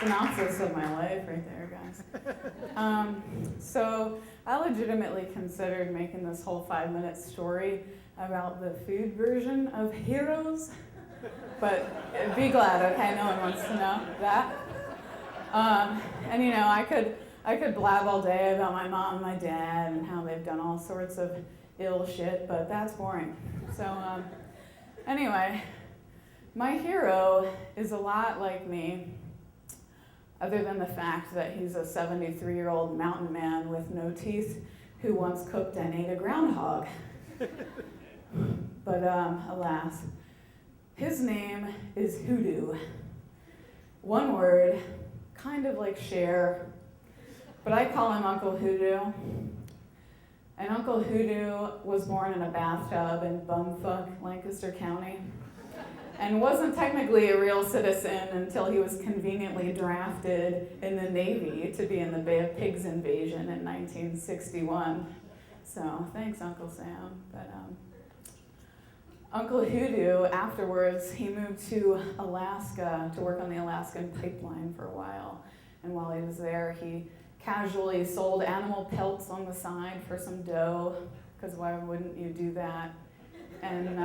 synopsis of my life right there, guys. So I legitimately considered making this whole 5-minute story about the food version of Heroes, but be glad, okay? No one wants to know that. And you know, I could blab all day about my mom and my dad and how they've done all sorts of ill shit, but that's boring. So anyway, my hero is a lot like me, other than the fact that he's a 73-year-old mountain man with no teeth who once cooked and ate a groundhog. But alas, his name is Hoodoo. One word, kind of like Cher, but I call him Uncle Hoodoo. And Uncle Hoodoo was born in a bathtub in bumfuck Lancaster County and wasn't technically a real citizen until he was conveniently drafted in the Navy to be in the Bay of Pigs invasion in 1961. So thanks, Uncle Sam. But Uncle Hoodoo, afterwards, he moved to Alaska to work on the Alaskan pipeline for a while. And while he was there, he casually sold animal pelts on the side for some dough, because why wouldn't you do that? And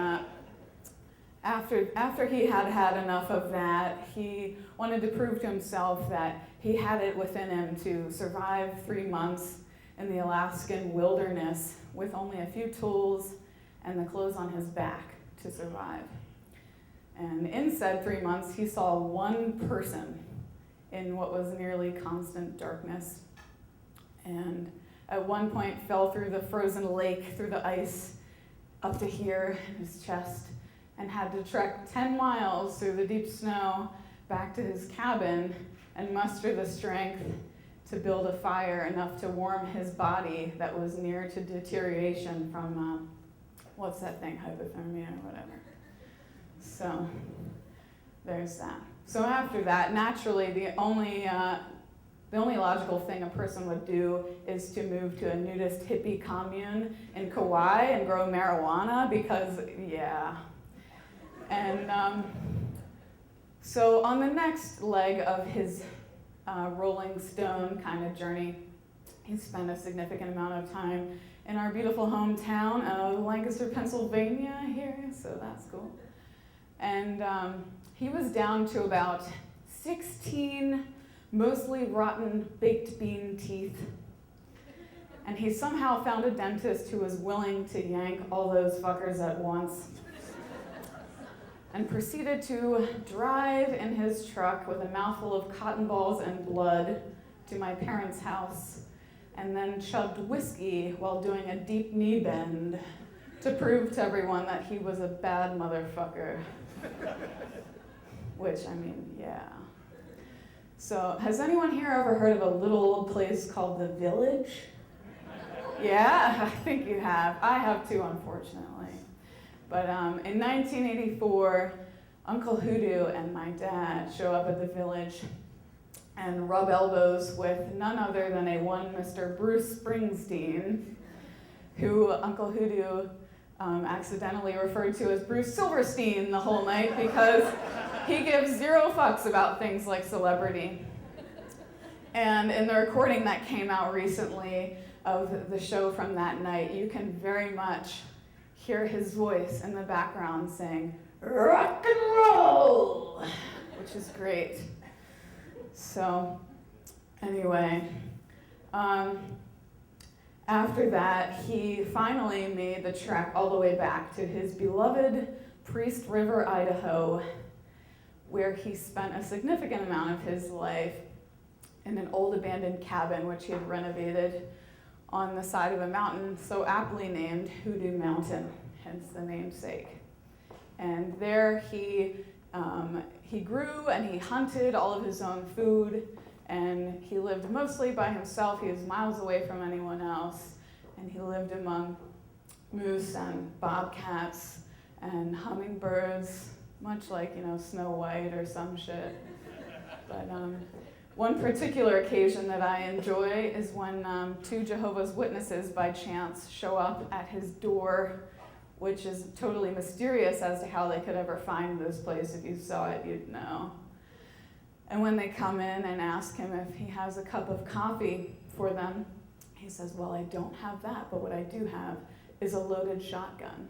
after he had had enough of that, he wanted to prove to himself that he had it within him to survive 3 months in the Alaskan wilderness with only a few tools and the clothes on his back to survive. And in said 3 months, he saw one person in what was nearly constant darkness, and at one point fell through the frozen lake, through the ice, up to here in his chest, and had to trek 10 miles through the deep snow back to his cabin and muster the strength to build a fire enough to warm his body that was near to deterioration from, what's that thing, hypothermia or whatever. So there's that. So after that, naturally, the only logical thing a person would do is to move to a nudist hippie commune in Kauai and grow marijuana because, yeah. And so on the next leg of his Rolling Stone kind of journey, he spent a significant amount of time in our beautiful hometown of Lancaster, Pennsylvania here, so that's cool. And he was down to about 16 mostly rotten baked bean teeth. And he somehow found a dentist who was willing to yank all those fuckers at once and proceeded to drive in his truck with a mouthful of cotton balls and blood to my parents' house, and then chugged whiskey while doing a deep knee bend to prove to everyone that he was a bad motherfucker. Which, I mean, yeah. So, has anyone here ever heard of a little old place called The Village? Yeah, I think you have. I have too, unfortunately. But in 1984, Uncle Hoodoo and my dad show up at the Village and rub elbows with none other than a one Mr. Bruce Springsteen, who Uncle Hoodoo accidentally referred to as Bruce Silverstein the whole night because he gives zero fucks about things like celebrity. And in the recording that came out recently of the show from that night, you can very much hear his voice in the background saying, "Rock and roll," which is great. So, anyway, after that, he finally made the trek all the way back to his beloved Priest River, Idaho, where he spent a significant amount of his life in an old abandoned cabin which he had renovated on the side of a mountain so aptly named Hoodoo Mountain, hence the namesake. And there he grew and he hunted all of his own food, and he lived mostly by himself. He was miles away from anyone else, and he lived among moose and bobcats and hummingbirds, much like, Snow White or some shit. But one particular occasion that I enjoy is when 2 Jehovah's Witnesses by chance show up at his door, which is totally mysterious as to how they could ever find this place. If you saw it, you'd know. And when they come in and ask him if he has a cup of coffee for them, he says, well, I don't have that, but what I do have is a loaded shotgun.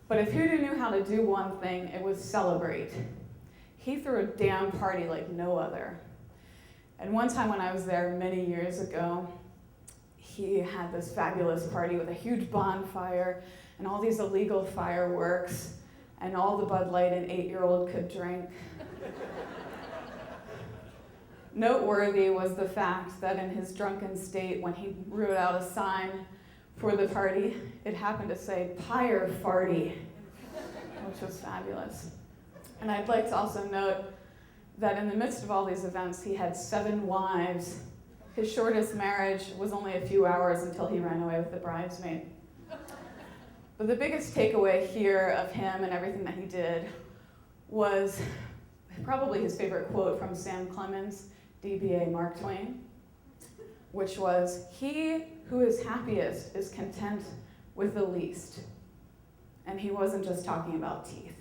But if Hoodoo knew how to do one thing, it was celebrate. He threw a damn party like no other. And one time when I was there many years ago, he had this fabulous party with a huge bonfire and all these illegal fireworks and all the Bud Light an 8-year-old could drink. Noteworthy was the fact that in his drunken state, when he wrote out a sign for the party, it happened to say, Pyre Farty, which was fabulous. And I'd like to also note that in the midst of all these events, he had 7 wives. His shortest marriage was only a few hours until he ran away with the bridesmaid. But the biggest takeaway here of him and everything that he did was probably his favorite quote from Sam Clemens, DBA Mark Twain, which was, he who is happiest is content with the least. And he wasn't just talking about teeth.